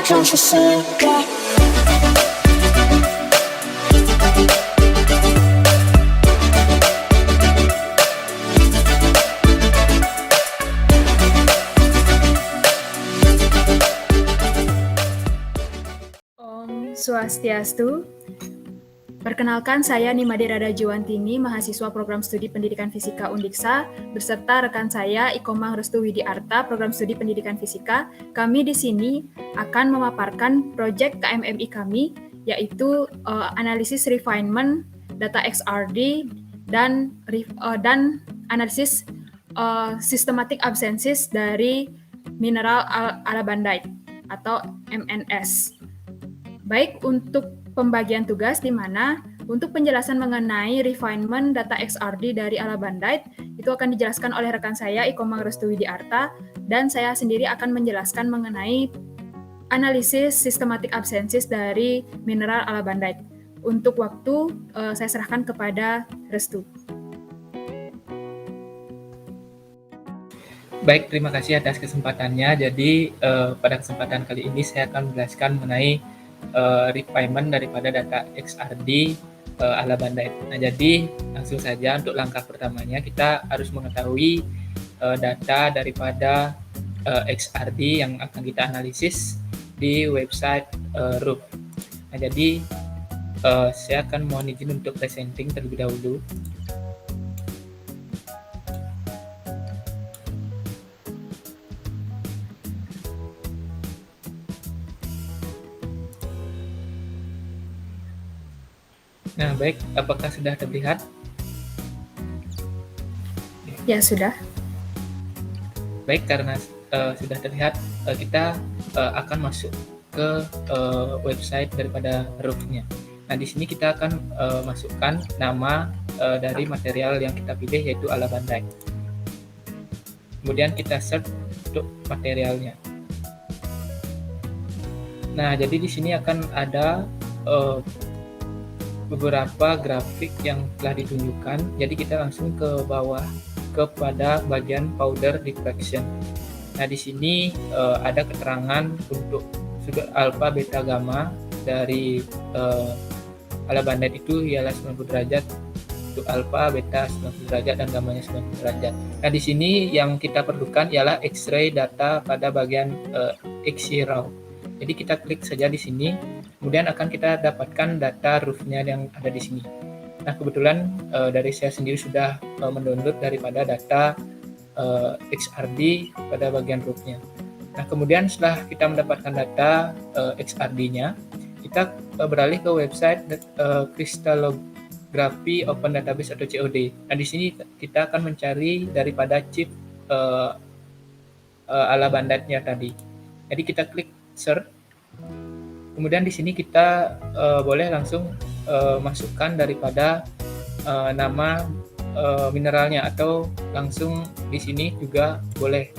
Can't you see? Yeah. Om Swastiastu. Perkenalkan, saya Nimade Rada Juwantini, mahasiswa program studi pendidikan fisika Undiksa, beserta rekan saya Ikomang Restu Widiarta, program studi pendidikan fisika. Kami di sini akan memaparkan proyek KMMI kami, yaitu analisis refinement data XRD dan analisis systematic absences dari mineral alabandite atau MNS. Baik, untuk pembagian tugas di mana untuk penjelasan mengenai refinement data XRD dari alabandite itu akan dijelaskan oleh rekan saya Ikomang Restu Widiarta, dan saya sendiri akan menjelaskan mengenai analisis systematic absences dari mineral alabandite. Untuk waktu saya serahkan kepada Restu. Baik, terima kasih atas kesempatannya. Jadi pada kesempatan kali ini saya akan menjelaskan mengenai refinement daripada data XRD alabandite. Nah, jadi langsung saja untuk langkah pertamanya kita harus mengetahui data daripada XRD yang akan kita analisis di website RUF. Nah, jadi saya akan mohon izin untuk presenting terlebih dahulu. Nah, baik, apakah sudah terlihat? Ya, sudah. Baik, karena sudah terlihat, kita akan masuk ke website daripada RUF-nya. Nah, di sini kita akan masukkan nama dari material yang kita pilih, yaitu alabandite. Kemudian kita search untuk materialnya. Nah, jadi di sini akan ada beberapa grafik yang telah ditunjukkan. Jadi kita langsung ke bawah kepada bagian powder diffraction. Nah, di sini ada keterangan untuk sudut alfa, beta, gamma dari alabandite itu ialah 90 derajat untuk alfa, beta 90 derajat dan gammanya 90 derajat. Nah, di sini yang kita perlukan ialah X-ray data pada bagian X-ray raw. Jadi kita klik saja di sini, kemudian akan kita dapatkan data RUF-nya yang ada di sini. Nah, kebetulan dari saya sendiri sudah mendownload daripada data XRD pada bagian RUF-nya. Nah, kemudian setelah kita mendapatkan data XRD-nya, kita beralih ke website Crystallography Open Database atau COD. Nah, di sini kita akan mencari daripada chip alabandite-nya tadi. Jadi kita klik search. Kemudian di sini kita boleh langsung masukkan daripada nama mineralnya, atau langsung di sini juga boleh.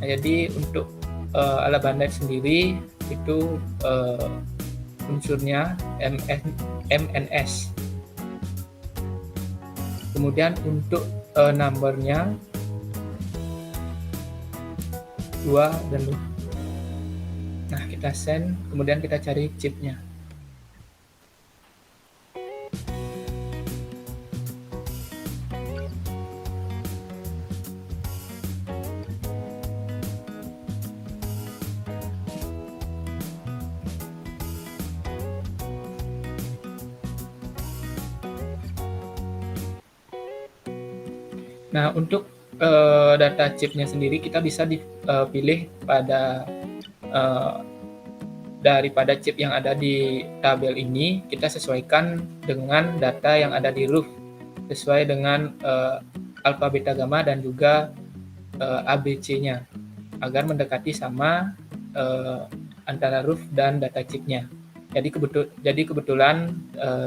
Nah, jadi untuk alabandite sendiri itu unsurnya MNS. Kemudian untuk numbernya 2 dan 5. Nah, kita send, kemudian kita cari chipnya. Nah, untuk data chipnya sendiri kita bisa dipilih pada daripada chip yang ada di tabel ini, kita sesuaikan dengan data yang ada di RUF sesuai dengan alfa, beta, gamma dan juga ABC-nya agar mendekati sama antara RUF dan data chipnya. Jadi kebetulan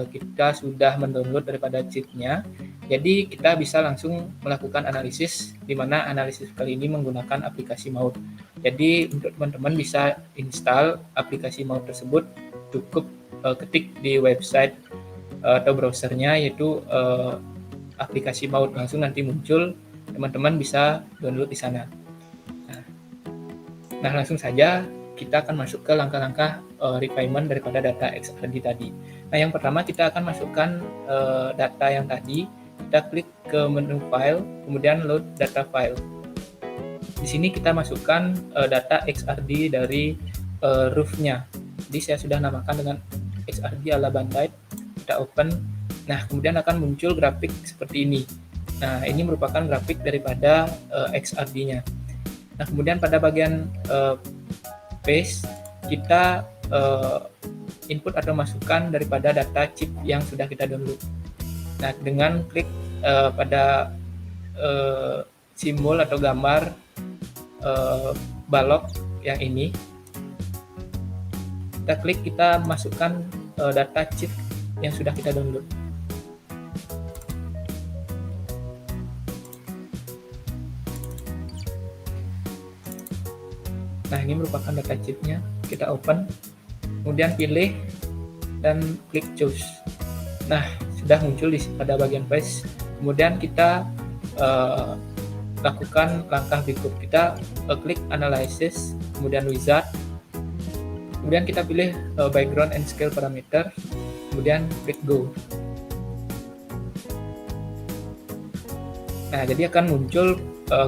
kita sudah mendownload daripada chipnya. jadi kita bisa langsung melakukan analisis, di mana analisis kali ini menggunakan aplikasi Maud. Jadi untuk teman-teman bisa install aplikasi Maud tersebut, cukup ketik di website atau browsernya, yaitu aplikasi Maud, langsung nanti muncul, teman-teman bisa download di sana. Nah, langsung saja kita akan masuk ke langkah-langkah refinement daripada data XRD tadi. Nah, yang pertama kita akan masukkan data yang tadi. Kita klik ke menu file, kemudian load data file. Di sini kita masukkan data XRD dari roof-nya. Jadi saya sudah namakan dengan XRD ala Bandite. Kita open. Nah, kemudian akan muncul grafik seperti ini. Nah, ini merupakan grafik daripada XRD-nya. Nah, kemudian pada bagian paste, kita input atau masukkan daripada data chip yang sudah kita download. Nah, dengan klik pada simbol atau gambar balok yang ini, kita klik, kita masukkan data chip yang sudah kita download. Nah, ini merupakan data chipnya. Kita open, kemudian pilih dan klik choose. Nah, sudah muncul pada bagian paste. Kemudian kita lakukan langkah berikut. Kita klik analysis, kemudian wizard, kemudian kita pilih background and scale parameter, kemudian klik go. Nah, jadi akan muncul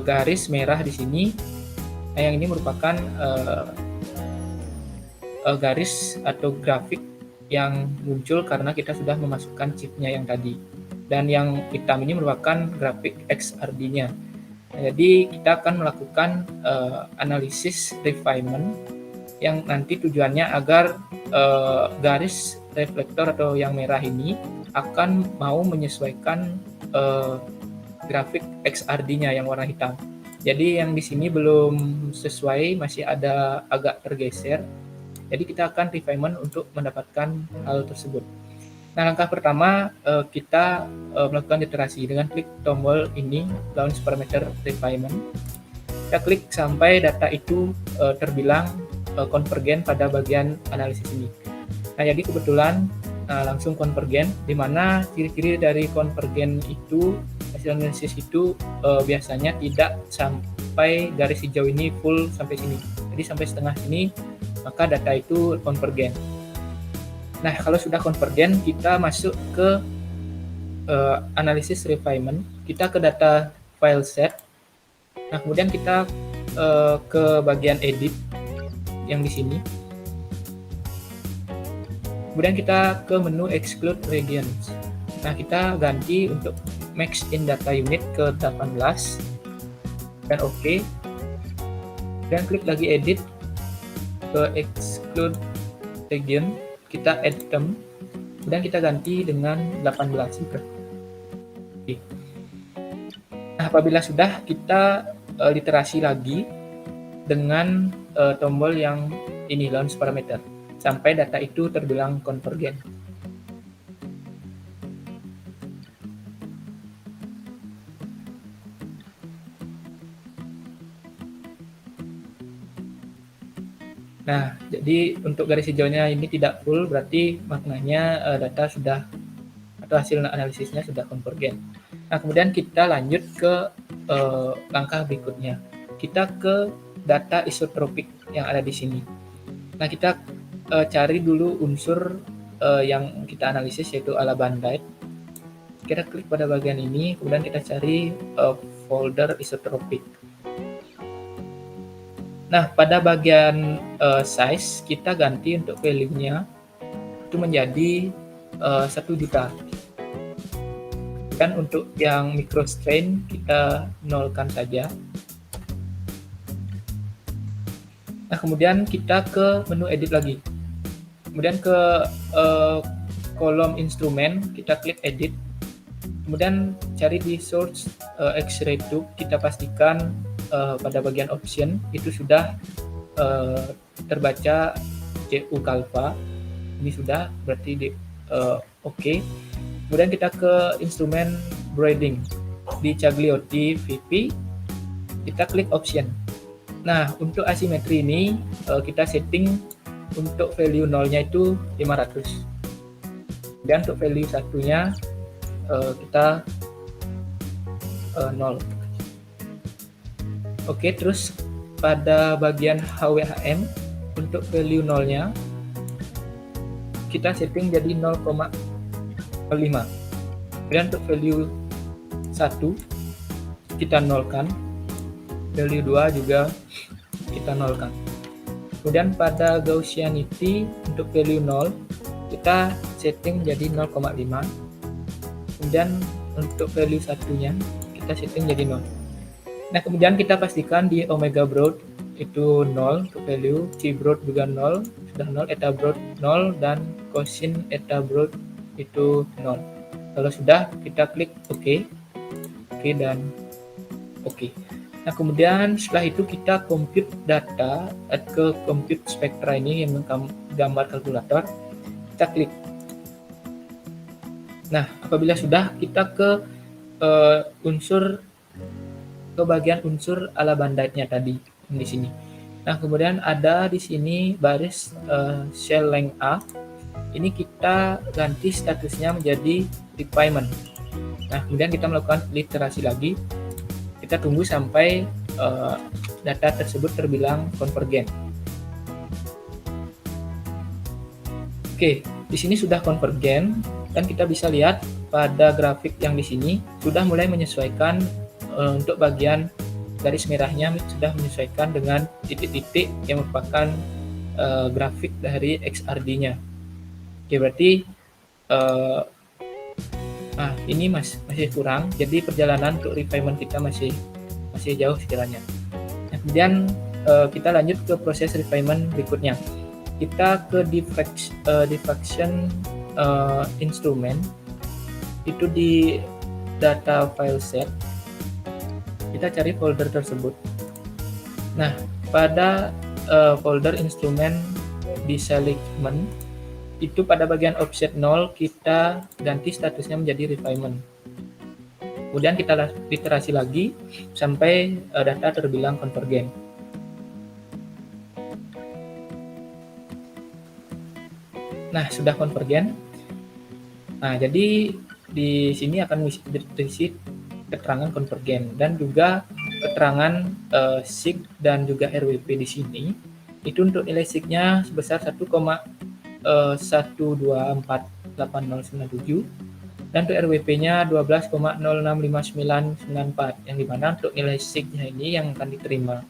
garis merah di sini. Nah, yang ini merupakan garis atau grafik yang muncul karena kita sudah memasukkan chipnya yang tadi. Dan yang hitam ini merupakan grafik XRD-nya. Nah, jadi kita akan melakukan analisis refinement yang nanti tujuannya agar garis reflektor atau yang merah ini akan mau menyesuaikan grafik XRD-nya yang warna hitam. Jadi yang di sini belum sesuai, masih ada agak tergeser. Jadi kita akan refinement untuk mendapatkan hal tersebut. Nah, langkah pertama kita melakukan iterasi dengan klik tombol ini, launch parameter refinement. Kita klik sampai data itu terbilang konvergen pada bagian analisis ini. Nah, jadi kebetulan langsung konvergen, di mana ciri-ciri dari konvergen itu, hasil analisis itu biasanya tidak sampai garis hijau ini full sampai sini. Jadi sampai setengah sini, maka data itu konvergen. Nah, kalau sudah konvergen, kita masuk ke analisis refinement. Kita ke data file set. Nah, kemudian kita ke bagian edit yang di sini. Kemudian kita ke menu exclude regions. Nah, kita ganti untuk max in data unit ke 18 dan OK. Dan klik lagi edit ke exclude region, kita add term, kemudian kita ganti dengan 18 juga. Oke. Nah, apabila sudah, kita literasi lagi dengan tombol yang ini, launch parameter, sampai data itu terbilang konvergen. Nah, jadi untuk garis hijaunya ini tidak full, berarti maknanya data sudah, atau hasil analisisnya sudah konvergen. Nah, kemudian kita lanjut ke langkah berikutnya. Kita ke data isotropik yang ada di sini. Nah, kita cari dulu unsur yang kita analisis, yaitu ala Bandite. Kita klik pada bagian ini, kemudian kita cari folder isotropik. Nah, pada bagian size, kita ganti untuk value-nya itu menjadi 1 juta. Dan untuk yang microstrain, kita nolkan saja. Nah, kemudian kita ke menu edit lagi. Kemudian ke kolom instrumen, kita klik edit. Kemudian cari di source X-ray tube, kita pastikan pada bagian option itu sudah terbaca CU Calva. Ini sudah, berarti di OK. Kemudian kita ke instrumen breeding. Di Cagliotti VP, kita klik option. Nah, untuk asimetri ini kita setting untuk value 0-nya itu 500. Dan untuk value 1-nya kita 0. Oke, terus pada bagian HWHM untuk value 0-nya kita setting jadi 0,5. Kemudian untuk value 1 kita nolkan, value 2 juga kita nolkan. Kemudian pada Gaussianity untuk value 0 kita setting jadi 0,5. Kemudian untuk value 1-nya kita setting jadi 0. Nah, kemudian kita pastikan di omega broad itu 0 untuk value, chi broad juga 0, sudah 0, eta broad 0, dan cosin eta broad itu 0. Kalau sudah, kita klik OK. OK dan OK. Nah, kemudian setelah itu kita compute data ke compute spektra ini yang gambar kalkulator. Kita klik. Nah, apabila sudah, kita ke bagian unsur ala banditnya tadi di sini. Nah, kemudian ada di sini baris cell length A. Ini kita ganti statusnya menjadi refinement. Nah, kemudian kita melakukan literasi lagi. Kita tunggu sampai data tersebut terbilang konvergen. Oke, di sini sudah konvergen dan kita bisa lihat pada grafik yang di sini sudah mulai menyesuaikan untuk bagian garis merahnya sudah menyesuaikan dengan titik-titik yang merupakan grafik dari XRD-nya. Oke, berarti ini masih kurang, jadi perjalanan untuk refinement kita masih jauh sekiranya. Nah, kemudian kita lanjut ke proses refinement berikutnya. Kita ke diffraction instrument, itu di data file set, kita cari folder tersebut. Nah, pada folder instrument di selectment, itu pada bagian offset 0 kita ganti statusnya menjadi refinement. Kemudian kita literasi lagi sampai data terbilang konvergen. Nah, sudah konvergen. Nah, jadi di sini akan berisi keterangan konvergen dan juga keterangan sig dan juga RWP di sini. Itu untuk nilai sig-nya sebesar 1,1248097 dan untuk RWP-nya 12,065994, yang dimana untuk nilai sig-nya ini yang akan diterima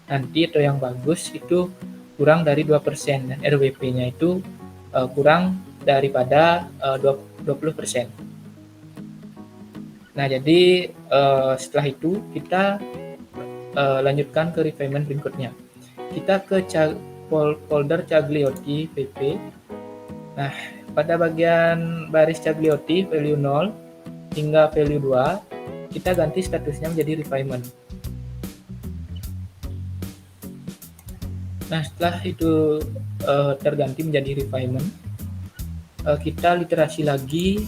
nanti atau yang bagus itu kurang dari 2% dan RWP-nya itu kurang daripada 20%. Nah, jadi setelah itu kita lanjutkan ke refinement berikutnya. Kita ke folder Cagliotti VP. Nah, pada bagian baris Cagliotti value 0 hingga value 2, kita ganti statusnya menjadi refinement. Nah, setelah itu terganti menjadi refinement, kita literasi lagi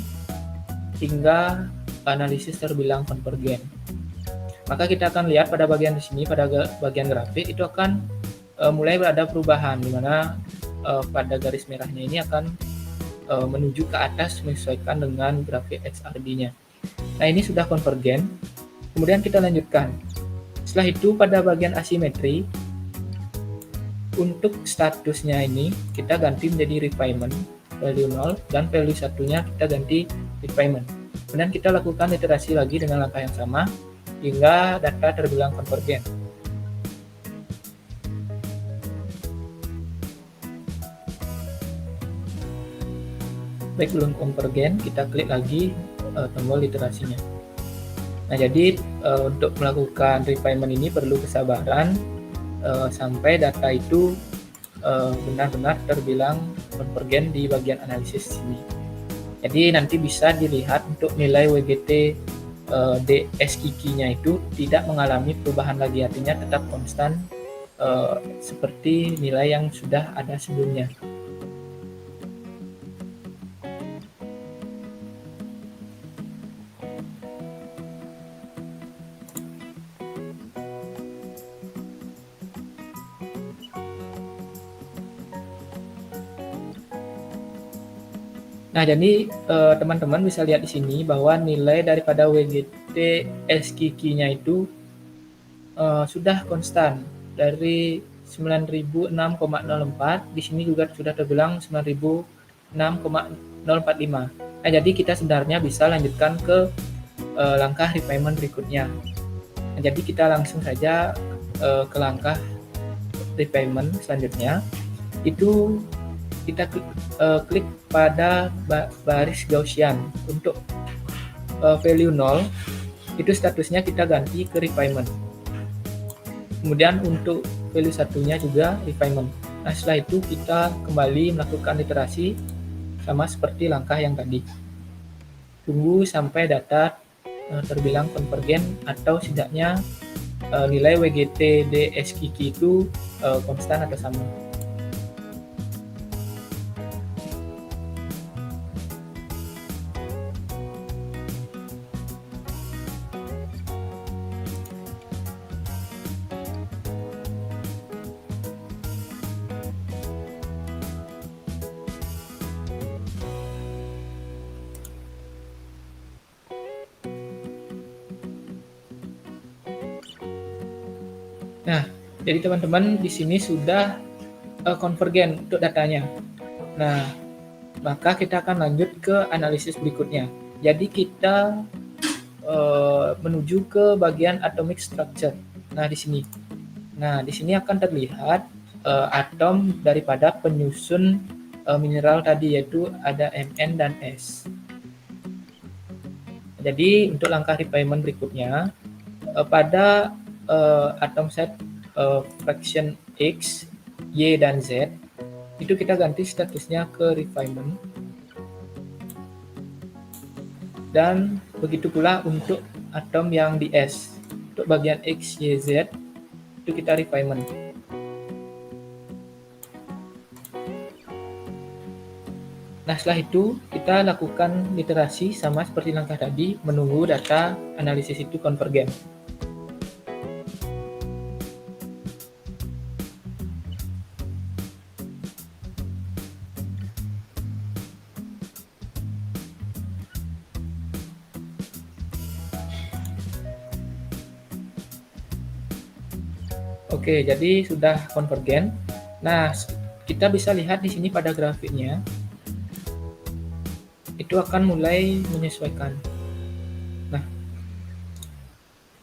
hingga analisis terbilang konvergen. Maka kita akan lihat pada bagian di sini, pada bagian grafik itu akan mulai berada perubahan, di mana pada garis merahnya ini akan menuju ke atas menyesuaikan dengan grafik XRD-nya. Nah, ini sudah konvergen. Kemudian kita lanjutkan. Setelah itu pada bagian asimetri, untuk statusnya ini kita ganti menjadi refinement value 0 dan value satunya kita ganti refinement. Kemudian kita lakukan iterasi lagi dengan langkah yang sama hingga data terbilang konvergen. Baik, belum konvergen, kita klik lagi tombol iterasinya. Nah, jadi untuk melakukan refinement ini perlu kesabaran sampai data itu benar-benar terbilang konvergen di bagian analisis sini. Jadi nanti bisa dilihat untuk nilai WGT DSKiki-nya itu tidak mengalami perubahan lagi, artinya tetap konstan seperti nilai yang sudah ada sebelumnya. Nah, jadi teman-teman bisa lihat di sini bahwa nilai daripada WGT SKK-nya itu sudah konstan dari 9.006,04, di sini juga sudah terbilang 9.006,045. Nah, jadi kita sebenarnya bisa lanjutkan ke langkah refinement berikutnya. Nah, jadi kita langsung saja ke langkah refinement selanjutnya. Itu kita klik pada baris Gaussian. Untuk value 0 itu statusnya kita ganti ke refinement. Kemudian untuk value satunya juga refinement. Nah, setelah itu kita kembali melakukan iterasi sama seperti langkah yang tadi. Tunggu sampai data terbilang konvergen atau setidaknya nilai WGT DSKK itu konstan atau sama. Nah, jadi teman-teman di sini sudah konvergen untuk datanya. Nah, maka kita akan lanjut ke analisis berikutnya. Jadi kita menuju ke bagian atomic structure. Nah, di sini. Nah, di sini akan terlihat atom daripada penyusun mineral tadi, yaitu ada Mn dan S. Jadi untuk langkah refinement berikutnya, pada atom set fraction X, Y, dan Z, itu kita ganti statusnya ke refinement. Dan begitu pula untuk atom yang di S. Untuk bagian X, Y, Z, itu kita refinement. Nah, setelah itu kita lakukan literasi sama seperti langkah tadi, menunggu data analisis itu konvergen. Oke, jadi sudah konvergen. Nah, kita bisa lihat di sini pada grafiknya, itu akan mulai menyesuaikan. Nah,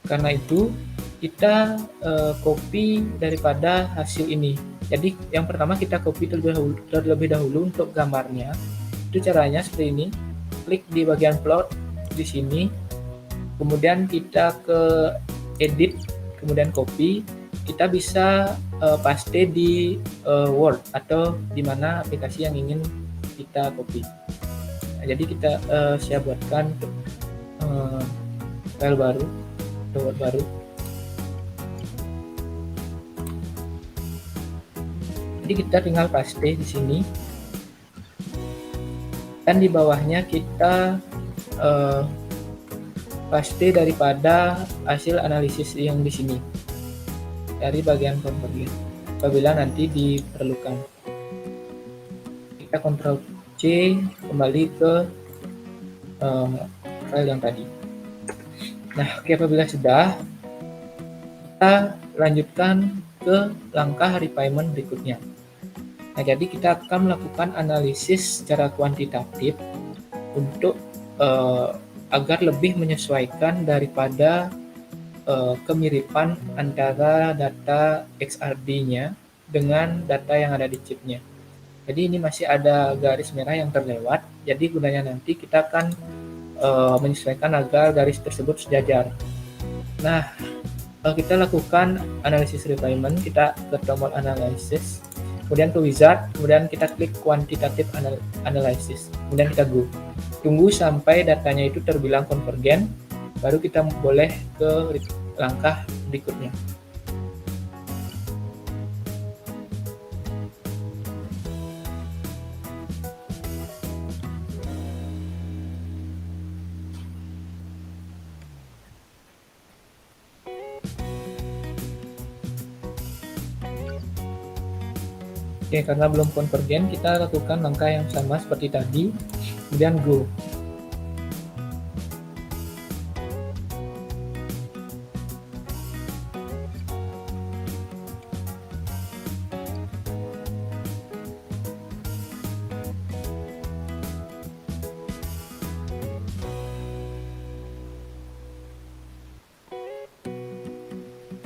karena itu kita copy daripada hasil ini. Jadi yang pertama kita copy terlebih dahulu untuk gambarnya. Itu caranya seperti ini. Klik di bagian plot di sini, kemudian kita ke edit, kemudian copy. Kita bisa paste di Word atau di mana aplikasi yang ingin kita copy. Nah, jadi kita saya buatkan file baru, Word baru. Jadi kita tinggal paste di sini, dan di bawahnya kita paste daripada hasil analisis yang di sini dari bagian konvergen apabila nanti diperlukan. Kita Ctrl C kembali ke file yang tadi. Nah, oke, apabila sudah, kita lanjutkan ke langkah refinement berikutnya. Nah, jadi kita akan melakukan analisis secara kuantitatif untuk agar lebih menyesuaikan daripada kemiripan antara data XRD-nya dengan data yang ada di chipnya. Jadi ini masih ada garis merah yang terlewat, jadi gunanya nanti kita akan menyesuaikan agar garis tersebut sejajar. Nah, kita lakukan analisis refinement, kita ke tombol analysis, kemudian ke wizard, kemudian kita klik quantitative analysis, kemudian kita go. Tunggu sampai datanya itu terbilang konvergen, baru kita boleh ke langkah berikutnya. Oke, karena belum konvergen, kita lakukan langkah yang sama seperti tadi. kemudian go.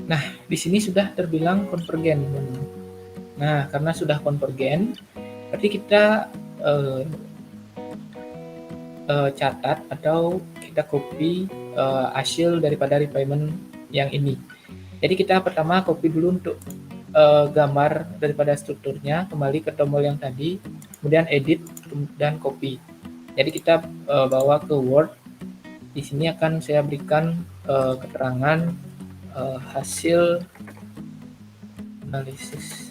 Nah, di sini sudah terbilang konvergen. Nah, karena sudah konvergen, berarti kita catat atau kita copy hasil daripada refinement yang ini. Jadi kita pertama copy dulu untuk gambar daripada strukturnya, kembali ke tombol yang tadi, kemudian edit dan copy. Jadi kita bawa ke Word. Di sini akan saya berikan keterangan hasil analisis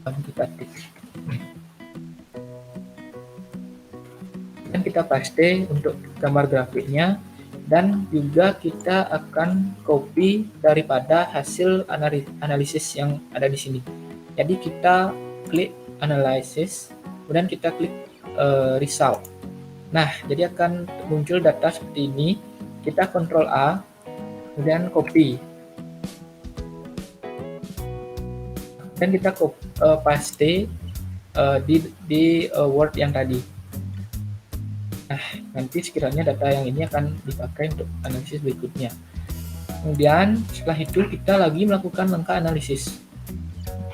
kuantitatif. Dan kita paste untuk gambar grafiknya, dan juga kita akan copy daripada hasil analisis yang ada di sini. Jadi kita klik analysis, kemudian kita klik result. Nah, jadi akan muncul data seperti ini. Kita Ctrl A, kemudian copy, dan kita paste di Word yang tadi. Nah, nanti sekiranya data yang ini akan dipakai untuk analisis berikutnya. Kemudian setelah itu kita lagi melakukan langkah analisis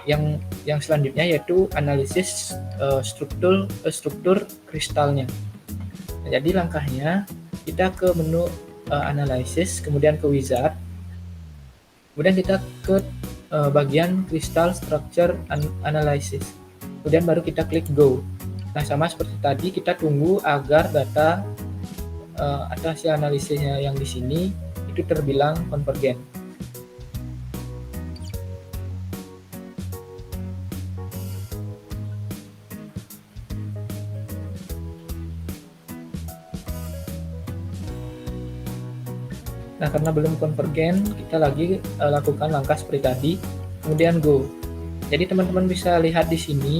yang selanjutnya, yaitu analisis struktur kristalnya. Nah, jadi langkahnya kita ke menu analysis, kemudian ke wizard, kemudian kita ke bagian crystal structure analysis, kemudian baru kita klik go. Nah, sama seperti tadi, kita tunggu agar data atau hasil analisisnya yang di sini itu terbilang konvergen. Nah, karena belum konvergen, kita lagi lakukan langkah seperti tadi, kemudian go. Jadi teman-teman bisa lihat di sini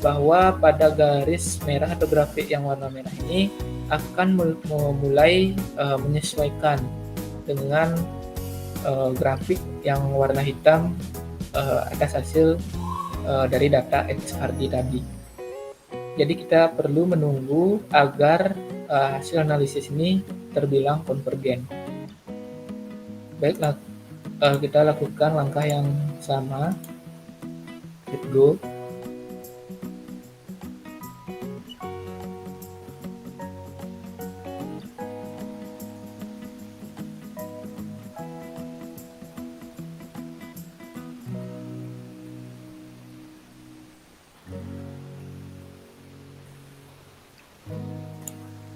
bahwa pada garis merah atau grafik yang warna merah ini akan mulai menyesuaikan dengan grafik yang warna hitam atas hasil dari data XRD tadi. Jadi kita perlu menunggu agar hasil analisis ini terbilang konvergen. Baiklah, kita lakukan langkah yang sama. Hit go.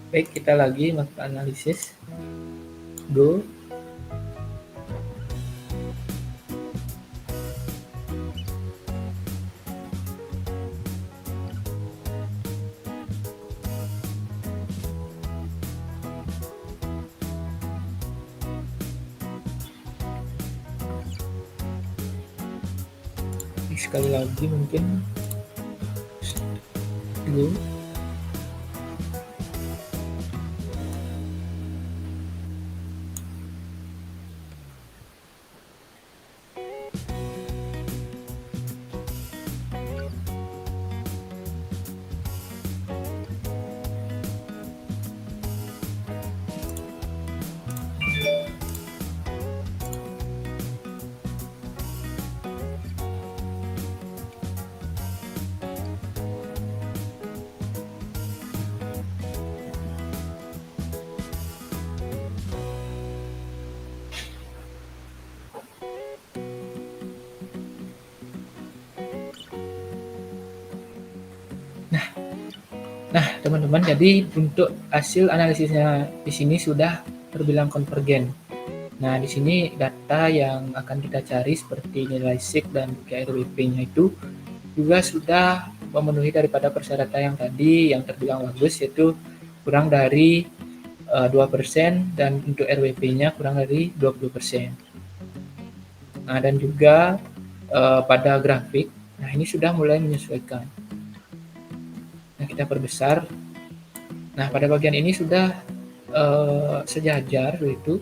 Baik, kita lagi melakukan analisis. Go. Sekali lagi mungkin go. Nah, teman-teman, jadi untuk hasil analisisnya di sini sudah terbilang konvergen. Nah, di sini data yang akan kita cari seperti nilai SIG dan RWP-nya itu juga sudah memenuhi daripada persyaratan yang tadi yang terbilang bagus, yaitu kurang dari 2% dan untuk RWP-nya kurang dari 20%. Nah, dan juga pada grafik, nah ini sudah mulai menyesuaikan. Nah, kita perbesar Nah, pada bagian ini sudah sejajar begitu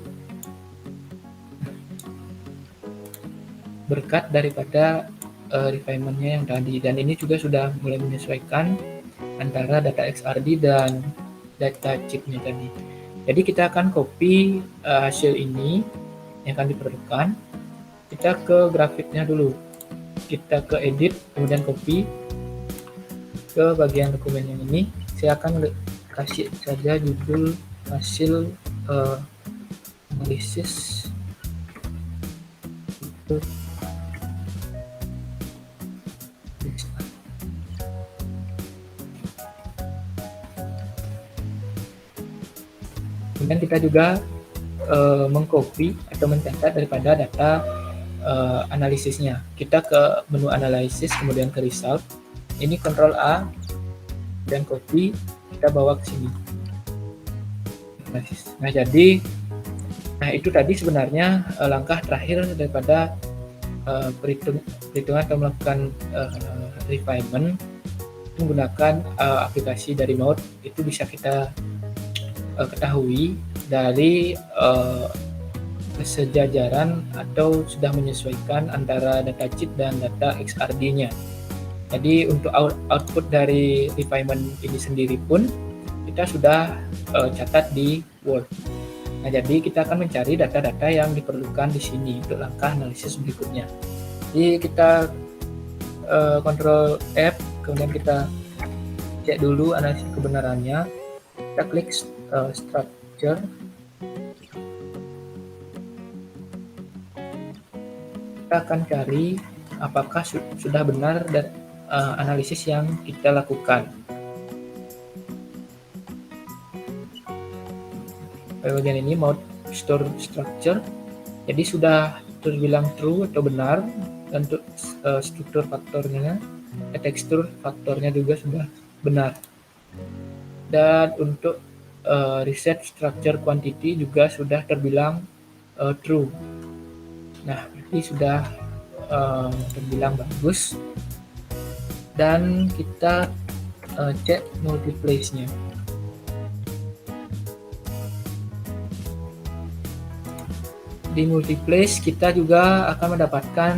berkat daripada refinement-nya yang tadi, dan ini juga sudah mulai menyesuaikan antara data XRD dan data chip-nya tadi. Jadi kita akan copy hasil ini yang akan diperlukan. Kita ke grafiknya dulu. Kita ke edit, kemudian copy ke bagian dokumen yang ini. Saya akan kasih saja judul hasil analisis itu. Kemudian kita juga mengcopy atau mencatat daripada data analisisnya. Kita ke menu analisis, kemudian ke result. Ini Ctrl A dan copy, kita bawa ke sini. Nah, jadi itu tadi sebenarnya langkah terakhir daripada perhitungan atau melakukan refinement menggunakan aplikasi dari Maude. Itu bisa kita ketahui dari kesejajaran atau sudah menyesuaikan antara data chip dan data XRD-nya. Jadi untuk output dari refinement ini sendiri pun kita sudah catat di Word. Nah, jadi kita akan mencari data-data yang diperlukan di sini untuk langkah analisis berikutnya. Jadi kita Ctrl F, kemudian kita cek dulu analisis kebenarannya. Kita klik structure. Kita akan cari apakah sudah benar dan analisis yang kita lakukan. Pada bagian ini Maude store structure, jadi sudah terbilang true atau benar. Dan untuk struktur faktornya, tekstur faktornya juga sudah benar. Dan untuk reset structure quantity juga sudah terbilang true. Nah, ini sudah terbilang bagus. Dan kita cek multiplace-nya. Di multiplace kita juga akan mendapatkan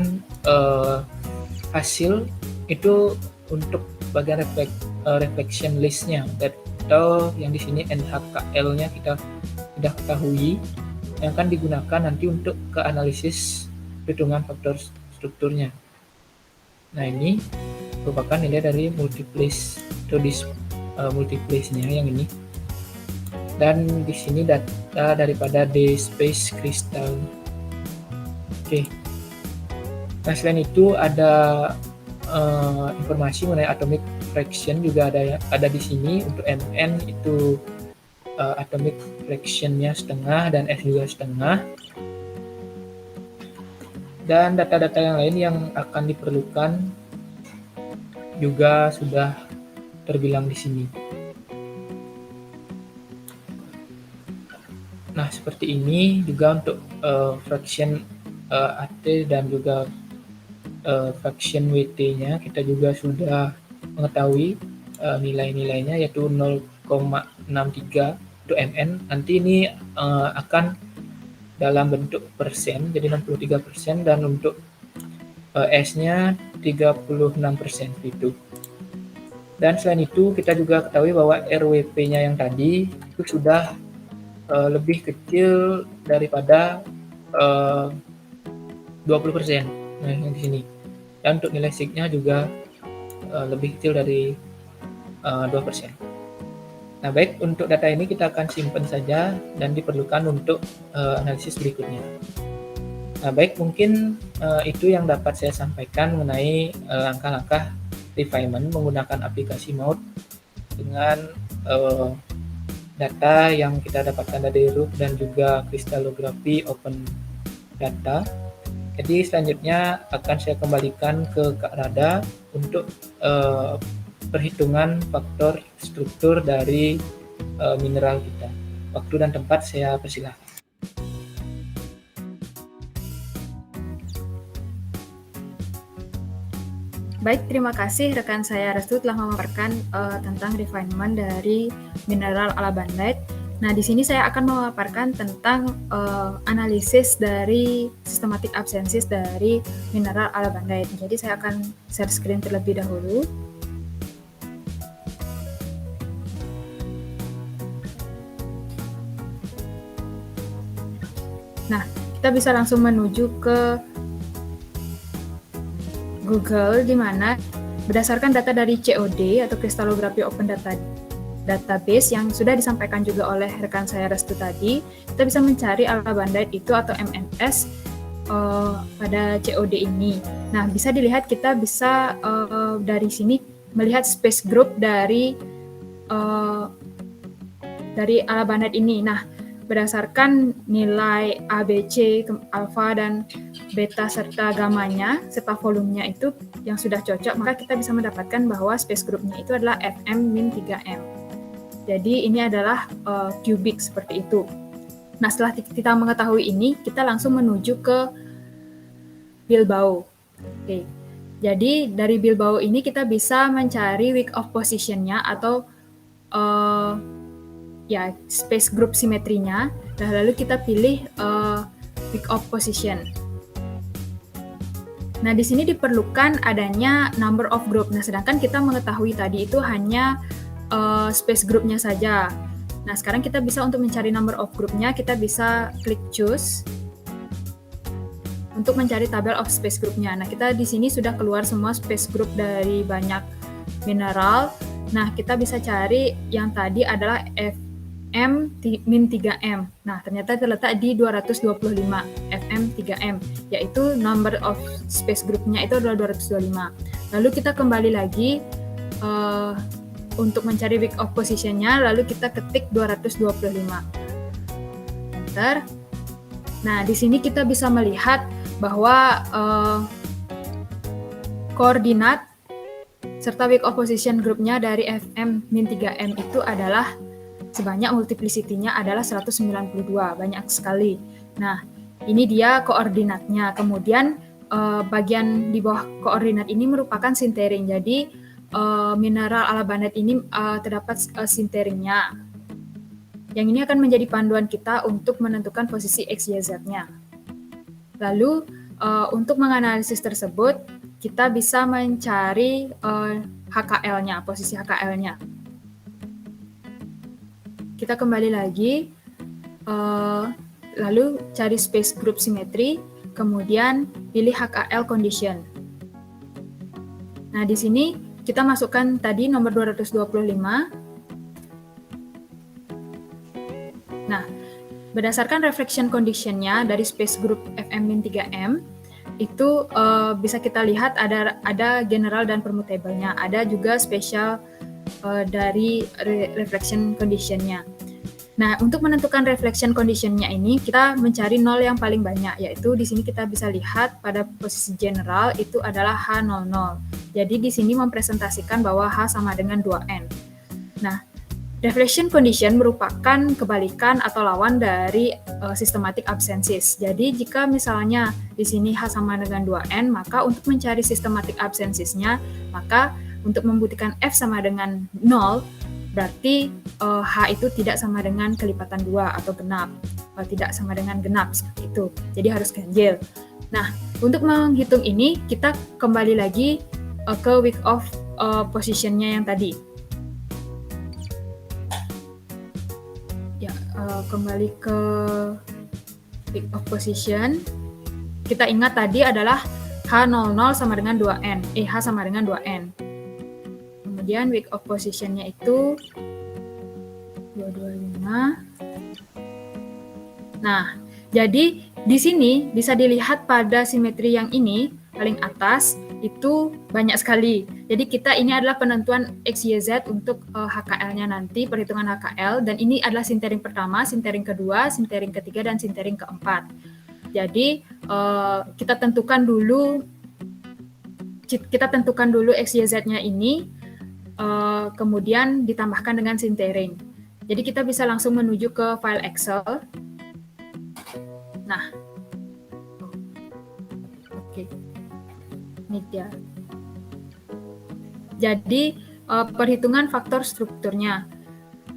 hasil itu untuk bagian reflection list-nya, atau yang di sini NHKL-nya kita sudah ketahui yang akan digunakan nanti untuk ke analisis perhitungan faktor strukturnya. Nah, ini merupakan nilai dari multiplace atau multiplace-nya yang ini. Dan di sini data daripada DSpace Crystal. Oke. Nah, selain itu ada informasi mengenai atomic fraction juga ada di sini. Untuk Mn itu atomic fraction-nya setengah dan S juga setengah. Dan data-data yang lain yang akan diperlukan juga sudah terbilang di sini. Nah, seperti ini juga untuk fraction AT dan juga fraction WT-nya kita juga sudah mengetahui nilai-nilainya, yaitu 0,63 untuk Mn. Nanti ini akan dalam bentuk persen, jadi 63%, dan untuk S-nya 36% itu. Dan selain itu kita juga ketahui bahwa RWP-nya yang tadi itu sudah lebih kecil daripada 20%. Nah, yang di sini. Dan untuk nilai sig-nya juga lebih kecil dari 2%. Nah, baik, untuk data ini kita akan simpan saja dan diperlukan untuk analisis berikutnya. Nah, baik, mungkin itu yang dapat saya sampaikan mengenai langkah-langkah refinement menggunakan aplikasi Maude dengan data yang kita dapatkan dari Rook dan juga kristalography open data. Jadi selanjutnya akan saya kembalikan ke Kak Rada untuk perhitungan faktor struktur dari mineral kita. Waktu dan tempat saya persilahkan. Baik, terima kasih rekan saya Restu telah memaparkan tentang refinement dari mineral alabandite. Nah, di sini saya akan memaparkan tentang analisis dari systematic absences dari mineral alabandite. Jadi saya akan share screen terlebih dahulu. Nah, kita bisa langsung menuju ke Google, di mana berdasarkan data dari COD atau Crystalography Open Database yang sudah disampaikan juga oleh rekan saya Restu tadi, kita bisa mencari alabandite itu atau MNS pada COD ini. Nah, bisa dilihat kita bisa dari sini melihat space group dari alabandite ini. Nah, berdasarkan nilai ABC, alfa, dan beta serta gamanya, serta volumenya itu yang sudah cocok, maka kita bisa mendapatkan bahwa space groupnya itu adalah FM-3M. Jadi ini adalah cubic seperti itu. Nah, setelah kita mengetahui ini, kita langsung menuju ke Bilbao. Oke. Jadi dari Bilbao ini kita bisa mencari weak of position-nya atau space group simetrinya. Nah, lalu kita pilih weak of position. Nah, di sini diperlukan adanya number of group. Nah, sedangkan kita mengetahui tadi itu hanya space groupnya saja. Nah, sekarang kita bisa untuk mencari number of groupnya, kita bisa klik choose untuk mencari tabel of space groupnya. Nah, kita di sini sudah keluar semua space group dari banyak mineral. Nah, kita bisa cari yang tadi adalah FM-3M. Nah, ternyata terletak di 225 FM-3M, yaitu number of space groupnya itu adalah 225. Lalu kita kembali lagi untuk mencari weak of position-nya, lalu kita ketik 225. Enter. Nah, di sini kita bisa melihat bahwa koordinat serta weak of position grupnya dari FM-3M itu adalah sebanyak multiplicity-nya adalah 192, banyak sekali. Nah, ini dia koordinatnya. Kemudian bagian di bawah koordinat ini merupakan sintering. Jadi mineral alabandite ini terdapat sinteringnya. Yang ini akan menjadi panduan kita untuk menentukan posisi X, Y, Z-nya. Lalu untuk menganalisis tersebut, kita bisa mencari HKL-nya, posisi HKL-nya. Kita kembali lagi, lalu cari space group symmetry, kemudian pilih HKL condition. Nah, di sini kita masukkan tadi nomor 225. Nah, berdasarkan reflection condition-nya dari space group FM-3M, itu bisa kita lihat ada general dan permutable-nya, ada juga special dari reflection condition-nya. Nah, untuk menentukan reflection condition-nya ini, kita mencari nol yang paling banyak, yaitu di sini kita bisa lihat pada posisi general itu adalah H00. Jadi di sini mempresentasikan bahwa H sama dengan 2N. Nah, reflection condition merupakan kebalikan atau lawan dari systematic absences. Jadi jika misalnya di sini H sama dengan 2N, maka untuk mencari systematic absences-nya, maka untuk membuktikan F sama dengan 0, berarti H itu tidak sama dengan kelipatan 2 atau genap. Tidak sama dengan genap, seperti itu. Jadi harus ganjil. Nah, untuk menghitung ini, kita kembali lagi ke weak of position-nya yang tadi. Ya, kembali ke weak of position. Kita ingat tadi adalah H00 sama dengan 2N. H sama dengan 2N. Kemudian weak of position-nya itu 225. Nah, jadi di sini bisa dilihat pada simetri yang ini, paling atas, itu banyak sekali. Jadi kita ini adalah penentuan X, Y, Z untuk HKL-nya nanti, perhitungan HKL, dan ini adalah sintering pertama, sintering kedua, sintering ketiga, dan sintering keempat. Jadi kita tentukan dulu X, Y, Z-nya ini, kemudian ditambahkan dengan sintering. Jadi kita bisa langsung menuju ke file Excel. Nah, oke. Ini dia. Jadi perhitungan faktor strukturnya.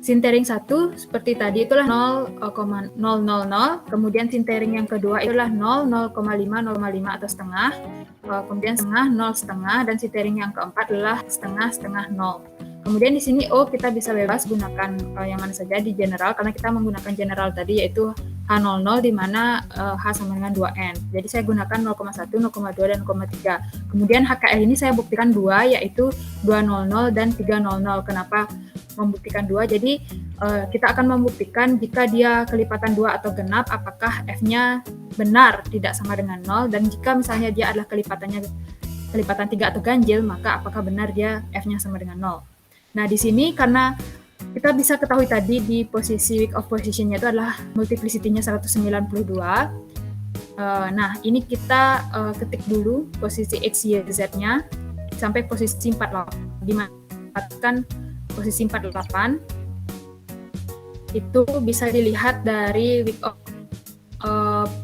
Sintering 1 seperti tadi itulah 0,000, kemudian sintering yang kedua itulah 0,5 atau setengah, kemudian setengah 0 setengah, dan sintering yang keempat adalah setengah 0. Kemudian di sini kita bisa bebas gunakan yang mana saja di general, karena kita menggunakan general tadi yaitu H00 di mana H sama dengan 2N. Jadi saya gunakan 0,1, 0,2, dan 0,3. Kemudian HKL ini saya buktikan 2, yaitu 200 dan 300. Kenapa membuktikan 2? Jadi kita akan membuktikan jika dia kelipatan 2 atau genap, apakah F-nya benar tidak sama dengan 0, dan jika misalnya dia adalah kelipatan 3 atau ganjil, maka apakah benar dia F-nya sama dengan 0. Nah, di sini karena kita bisa ketahui tadi di posisi weak of position-nya itu adalah multiplicity-nya 192. Nah, ini kita ketik dulu posisi X, Y, Z-nya sampai posisi 48. Dimanfaatkan posisi 48 itu bisa dilihat dari weak of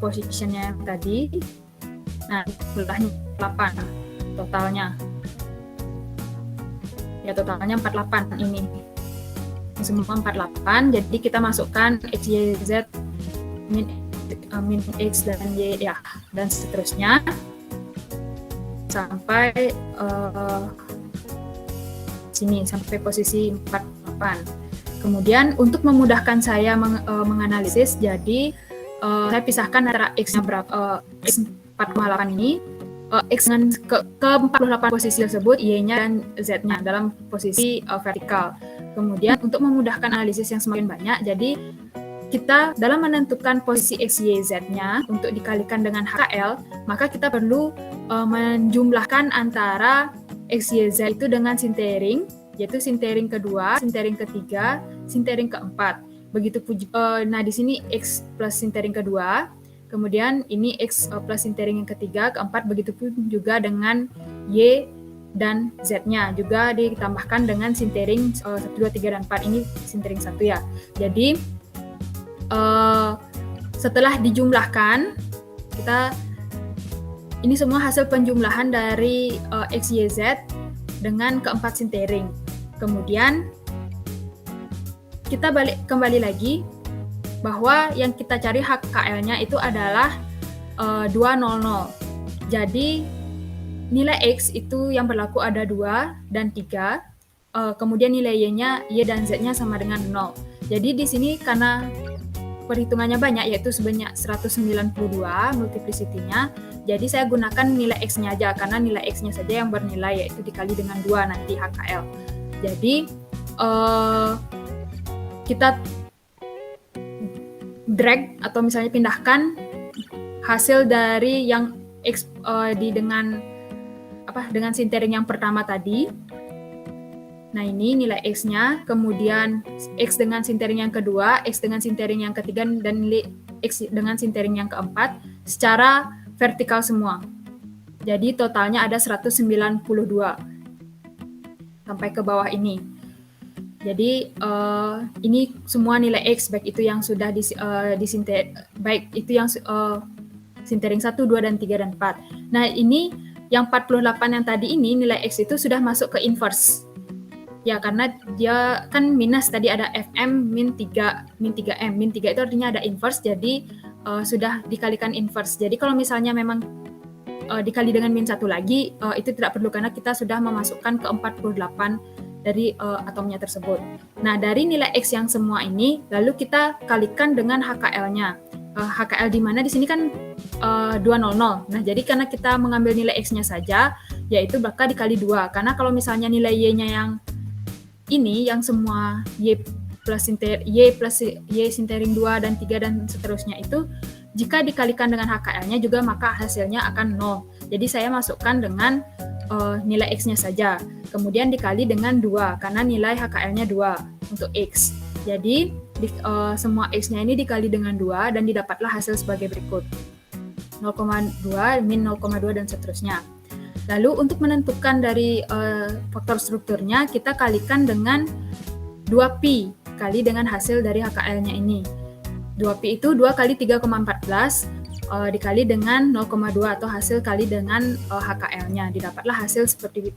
position-nya tadi. Nah, jumlahnya 8 totalnya. Ya, totalnya 48 ini. Semua 48, jadi kita masukkan X, Y, Z, min X dan Y, ya, dan seterusnya sampai sini, sampai posisi 48. Kemudian untuk memudahkan saya menganalisis, jadi saya pisahkan antara X-nya berapa, X 48 ini, X dengan ke 48 posisi tersebut, Y-nya dan Z-nya dalam posisi vertikal. Kemudian untuk memudahkan analisis yang semakin banyak, jadi kita dalam menentukan posisi X, Y, Z-nya untuk dikalikan dengan HKL, maka kita perlu menjumlahkan antara X, Y, Z itu dengan sintering, yaitu sintering kedua, sintering ketiga, sintering keempat. Begitu nah di sini X plus sintering kedua, kemudian ini X plus sintering yang ketiga, keempat, begitu pun juga dengan Y dan Z-nya juga ditambahkan dengan sintering 1, 2, 3, dan 4. Ini sintering 1 ya. Jadi setelah dijumlahkan, ini semua hasil penjumlahan dari X, Y, Z dengan keempat sintering. Kemudian kita kembali lagi bahwa yang kita cari HKL-nya itu adalah 200. Jadi nilai X itu yang berlaku ada 2 dan 3. Kemudian nilai Y-nya, Y dan Z-nya sama dengan 0. Jadi di sini karena perhitungannya banyak, yaitu sebanyak 192 multiplicity-nya, jadi saya gunakan nilai X-nya aja, karena nilai X-nya saja yang bernilai, yaitu dikali dengan 2 nanti HKL. Jadi kita drag atau misalnya pindahkan hasil dari yang X dengan sintering yang pertama tadi. Nah, ini nilai X-nya, kemudian X dengan sintering yang kedua, X dengan sintering yang ketiga, dan nilai X dengan sintering yang keempat secara vertikal semua. Jadi totalnya ada 192 sampai ke bawah ini. Jadi ini semua nilai X, baik itu yang sudah baik itu yang sintering 1, 2, dan 3, dan 4. Nah, ini yang 48 yang tadi ini nilai X itu sudah masuk ke inverse. Ya, karena dia kan minus tadi ada Fm min 3M. Min 3 itu artinya ada inverse, jadi sudah dikalikan inverse. Jadi kalau misalnya memang dikali dengan min 1 lagi, itu tidak perlu karena kita sudah memasukkan ke 48 dari atomnya tersebut. Nah, dari nilai X yang semua ini, lalu kita kalikan dengan HKL-nya. HKL di mana di sini kan 200. Nah, jadi karena kita mengambil nilai X-nya saja, yaitu bakal dikali 2. Karena kalau misalnya nilai Y-nya yang ini, yang semua Y plus Y sintering 2 dan 3 dan seterusnya itu, jika dikalikan dengan HKL-nya juga maka hasilnya akan 0. Jadi saya masukkan dengan nilai X-nya saja. Kemudian dikali dengan 2, karena nilai HKL-nya 2 untuk X. Jadi semua X-nya ini dikali dengan 2 dan didapatlah hasil sebagai berikut. 0,2, min 0,2, dan seterusnya. Lalu untuk menentukan dari faktor strukturnya, kita kalikan dengan 2pi kali dengan hasil dari HKL-nya ini. 2pi itu 2 kali 3,14 dikali dengan 0,2 atau hasil kali dengan HKL-nya. Didapatlah hasil seperti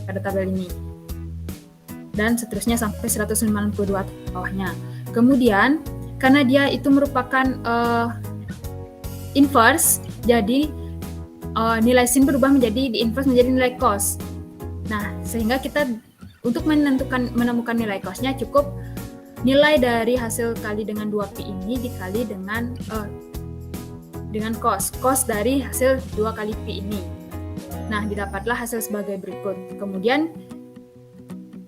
pada tabel ini. Dan seterusnya sampai 192 bawahnya. Kemudian, karena dia itu merupakan inverse, jadi nilai sin berubah menjadi di inverse menjadi nilai cos. Nah, sehingga kita untuk menemukan nilai cosnya cukup nilai dari hasil kali dengan 2pi ini dikali dengan cos dari hasil 2 kali pi ini. Nah, didapatlah hasil sebagai berikut. Kemudian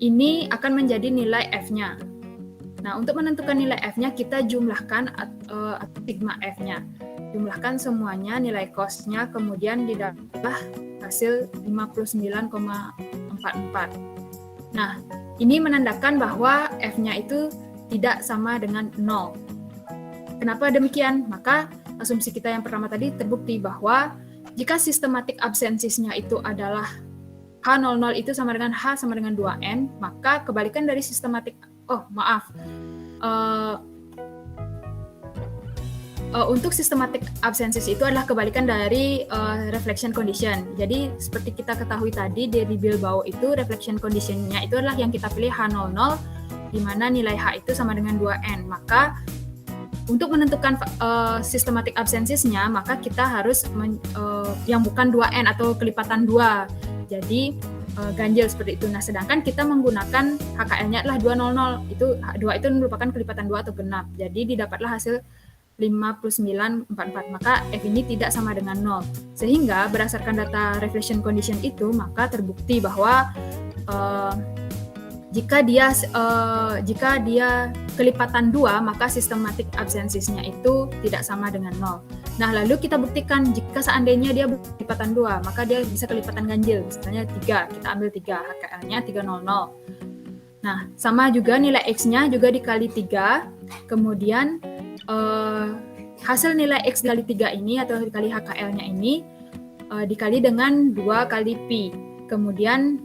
ini akan menjadi nilai f-nya. Nah, untuk menentukan nilai f-nya kita jumlahkan sigma f-nya. Jumlahkan semuanya nilai cos-nya, kemudian didapatlah hasil 59,44. Nah, ini menandakan bahwa f-nya itu tidak sama dengan 0. Kenapa demikian? Maka asumsi kita yang pertama tadi terbukti bahwa jika sistematik absensisnya itu adalah H00 itu sama dengan H sama dengan 2N, maka kebalikan dari sistematik, untuk systematic absences itu adalah kebalikan dari reflection condition. Jadi seperti kita ketahui tadi dari Bilbao itu reflection condition-nya itu adalah yang kita pilih H00 di mana nilai H itu sama dengan 2N. Maka untuk menentukan systematic absences-nya maka kita harus yang bukan 2N atau kelipatan 2. Jadi ganjil seperti itu. Nah, sedangkan kita menggunakan HKL-nya adalah 200. Itu 2 itu merupakan kelipatan 2 atau genap. Jadi didapatlah hasil 59,44. Maka F ini tidak sama dengan 0. Sehingga berdasarkan data reflection condition itu, maka terbukti bahwa jika dia kelipatan 2, maka systematic absences-nya itu tidak sama dengan 0. Nah, lalu kita buktikan jika seandainya dia kelipatan 2, maka dia bisa kelipatan ganjil. Misalnya 3, kita ambil 3, HKL-nya 300. Nah, sama juga nilai X-nya juga dikali 3, kemudian hasil nilai X dikali 3 ini atau dikali HKL-nya ini dikali dengan 2 kali Pi. Kemudian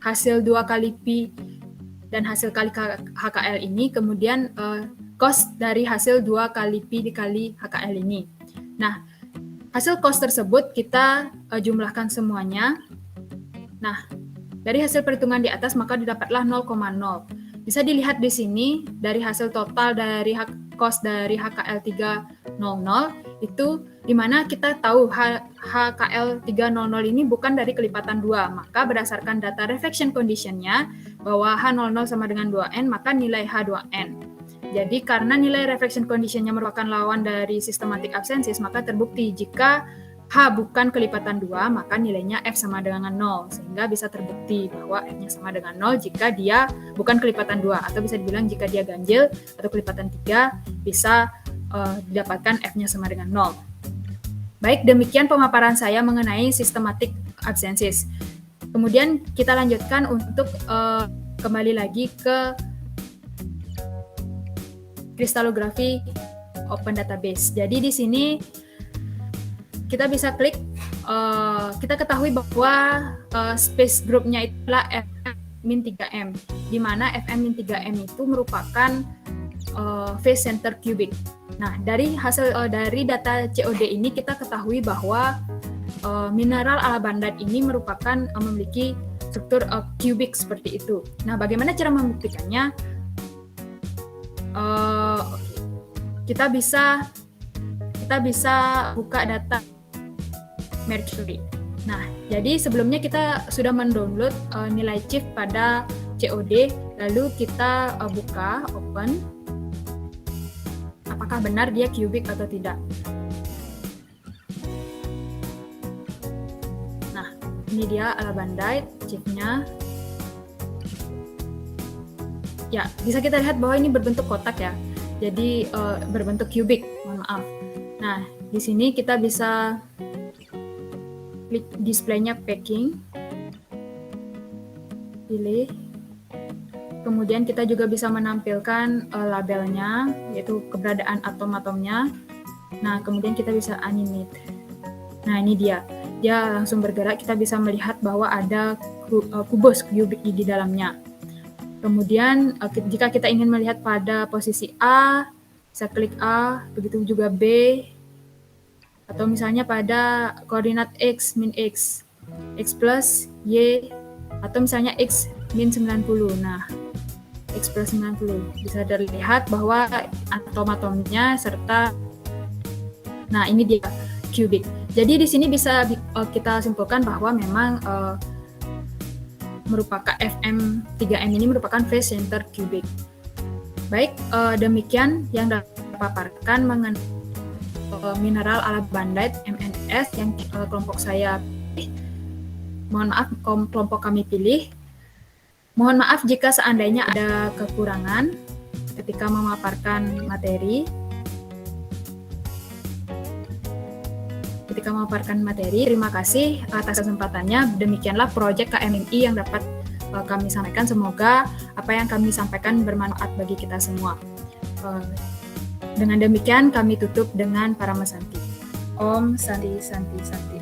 hasil 2 kali Pi dan hasil kali HKL ini, kemudian cos dari hasil 2 kali Pi dikali HKL ini. Nah, hasil cos tersebut kita jumlahkan semuanya. Nah, dari hasil perhitungan di atas maka didapatlah 0,0. Bisa dilihat di sini dari hasil total dari cos dari HKL 300 itu di mana kita tahu HKL 300 ini bukan dari kelipatan 2. Maka berdasarkan data reflection condition-nya bahwa H00 sama dengan 2N, maka nilai H 2N. Jadi karena nilai reflection condition-nya merupakan lawan dari systematic absences, maka terbukti jika H bukan kelipatan 2, maka nilainya F sama dengan 0. Sehingga bisa terbukti bahwa F-nya sama dengan 0 jika dia bukan kelipatan 2. Atau bisa dibilang jika dia ganjil atau kelipatan 3, bisa didapatkan F-nya sama dengan 0. Baik, demikian pemaparan saya mengenai systematic absences. Kemudian kita lanjutkan untuk kembali lagi ke kristalografi open database. Jadi di sini kita bisa klik, kita ketahui bahwa space group-nya itulah Fm-3m, di mana Fm-3m itu merupakan phase center cubic. Nah, dari hasil dari data COD ini kita ketahui bahwa mineral alabandite ini merupakan memiliki struktur cubic seperti itu. Nah, bagaimana cara membuktikannya? Kita bisa buka data mercury. Nah, jadi sebelumnya kita sudah mendownload nilai chief pada COD, lalu kita buka, open, apakah benar dia cubic atau tidak. Nah, ini dia alabandite chiefnya. Ya, bisa kita lihat bahwa ini berbentuk kotak ya. Jadi berbentuk cubic, mohon maaf. Nah, di sini kita bisa klik display-nya packing, pilih. Kemudian kita juga bisa menampilkan labelnya, yaitu keberadaan atom-atomnya. Nah, kemudian kita bisa animate. Nah, ini dia langsung bergerak. Kita bisa melihat bahwa ada kubus cubic di dalamnya. Kemudian jika kita ingin melihat pada posisi A, bisa klik A, begitu juga B, atau misalnya pada koordinat X, min X. X plus Y, atau misalnya X min 90. Nah, X plus 90 bisa terlihat bahwa atom-atomnya serta, nah ini dia cubic. Jadi di sini bisa kita simpulkan bahwa memang merupakan FM3M ini merupakan phase center cubic. Baik, demikian yang dapat dipaparkan mengenai mineral alabandite MnS yang kelompok saya pilih. Mohon maaf kelompok kami pilih. Mohon maaf jika seandainya ada kekurangan ketika memaparkan materi. Terima kasih atas kesempatannya. Demikianlah proyek KMMI yang dapat kami sampaikan. Semoga apa yang kami sampaikan bermanfaat bagi kita semua. Dengan demikian kami tutup dengan Paramasanti. Om Santi Santi Santi.